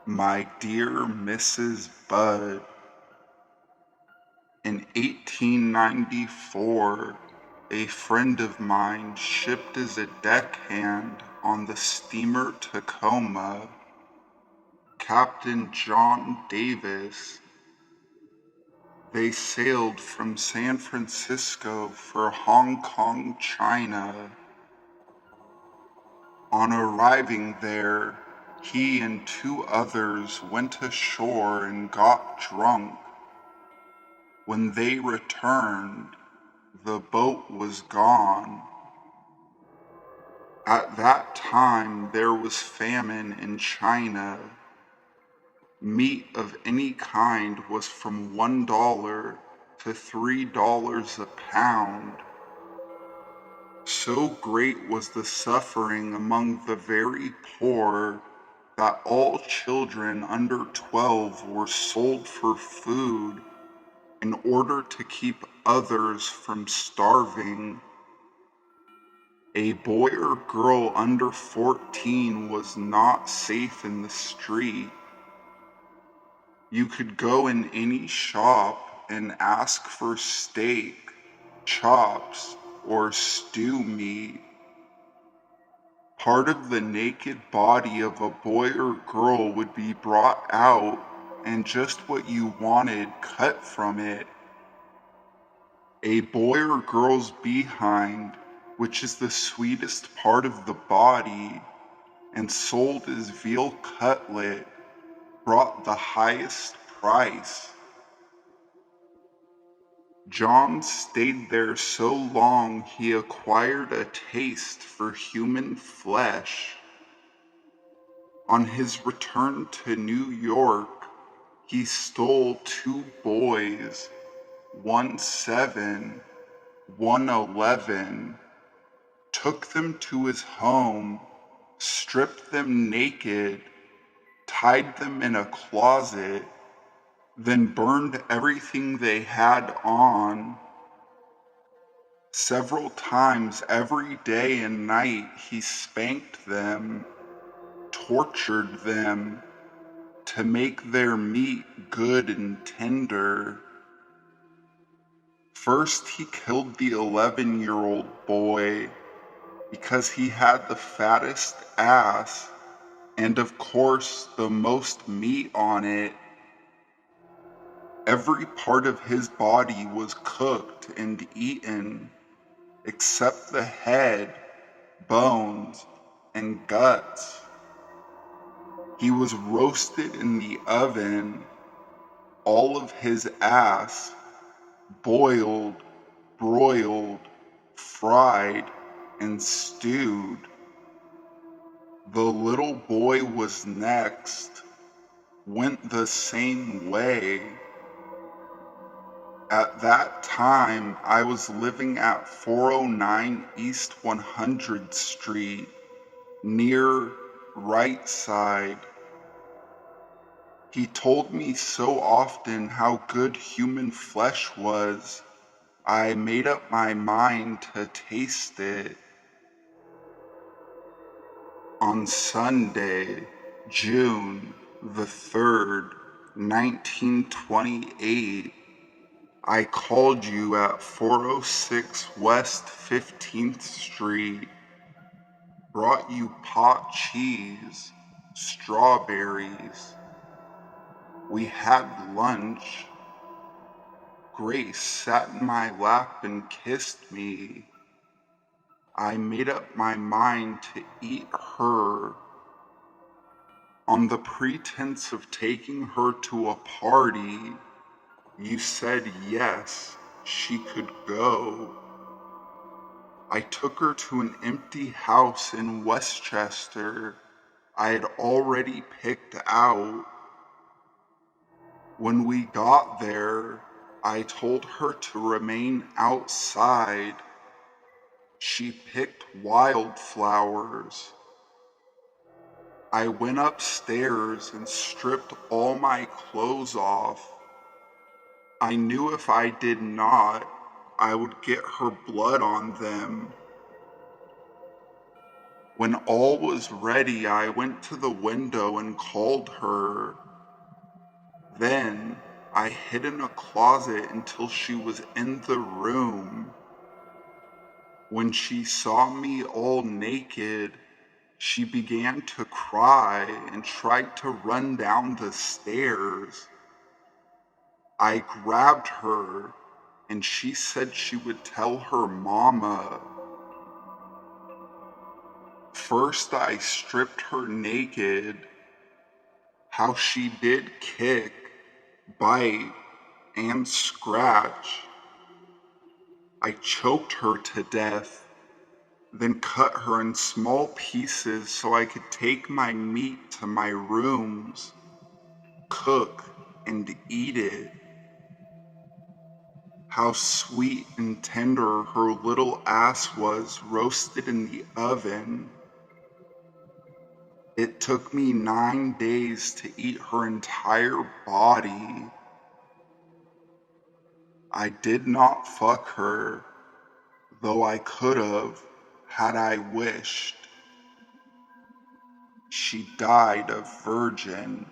My dear Mrs. Budd, in 1894, a friend of mine shipped as a deckhand on the steamer Tacoma, Captain John Davis. They sailed from San Francisco for Hong Kong, China. On arriving there, he and two others went ashore and got drunk. When they returned, the boat was gone. At that time, there was famine in China. Meat of any kind was from $1 to $3 a pound. So great was the suffering among the very poor that all children under 12 were sold for food in order to keep others from starving. A boy or girl under 14 was not safe in the street. You could go in any shop and ask for steak, chops, or stew meat. Part of the naked body of a boy or girl would be brought out and just what you wanted cut from it. A boy or girl's behind, which is the sweetest part of the body, and sold as veal cutlet, brought the highest price. John stayed there so long he acquired a taste for human flesh. On his return to New York, he stole two boys, one 7, one 11, took them to his home, stripped them naked, tied them in a closet, then burned everything they had on. Several times every day and night he spanked them, tortured them, to make their meat good and tender. First he killed the 11-year-old boy because he had the fattest ass and of course the most meat on it. Every part of his body was cooked and eaten except the head, bones, and guts. He was roasted in the oven, all of his ass, boiled, broiled, fried, and stewed. The little boy was next, went the same way. At that time, I was living at 409 East 100th Street, near Right Side. He told me so often how good human flesh was, I made up my mind to taste it. On Sunday, June the 3rd, 1928, I called you at 406 West 15th Street, brought you pot cheese, strawberries. We had lunch. Grace sat in my lap and kissed me. I made up my mind to eat her. On the pretense of taking her to a party, you said yes, she could go. I took her to an empty house in Westchester I had already picked out. When we got there, I told her to remain outside. She picked wildflowers. I went upstairs and stripped all my clothes off. I knew if I did not, I would get her blood on them. When all was ready, I went to the window and called her. Then I hid in a closet until she was in the room. When she saw me all naked, she began to cry and tried to run down the stairs. I grabbed her and she said she would tell her mama. First, I stripped her naked. How she did kick, bite, and scratch. I choked her to death, then cut her in small pieces so I could take my meat to my rooms, cook, and eat it. How sweet and tender her little ass was roasted in the oven. It took me 9 days to eat her entire body. I did not fuck her, though I could have had I wished. She died a virgin.